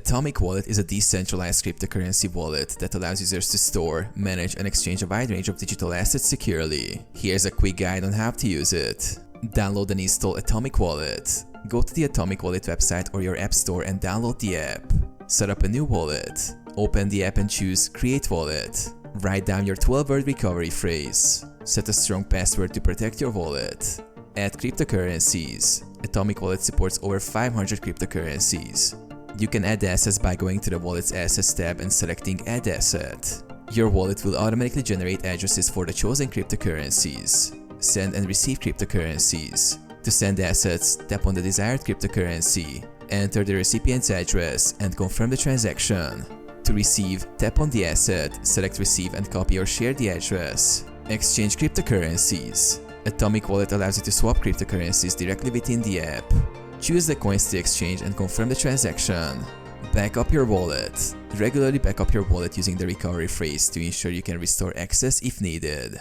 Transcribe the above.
Atomic Wallet is a decentralized cryptocurrency wallet that allows users to store, manage, and exchange a wide range of digital assets securely. Here's a quick guide on how to use it. Download and install Atomic Wallet. Go to the Atomic Wallet website or your app store and download the app. Set up a new wallet. Open the app and choose Create Wallet. Write down your 12-word recovery phrase. Set a strong password to protect your wallet. Add cryptocurrencies. Atomic Wallet supports over 500 cryptocurrencies. You can add assets by going to the Wallet's Assets tab and selecting Add Asset. Your wallet will automatically generate addresses for the chosen cryptocurrencies. Send and receive cryptocurrencies. To send assets, tap on the desired cryptocurrency. Enter the recipient's address and confirm the transaction. To receive, tap on the asset, select Receive and copy or share the address. Exchange cryptocurrencies. Atomic Wallet allows you to swap cryptocurrencies directly within the app. Choose the coins to exchange and confirm the transaction. Back up your wallet. Regularly back up your wallet using the recovery phrase to ensure you can restore access if needed.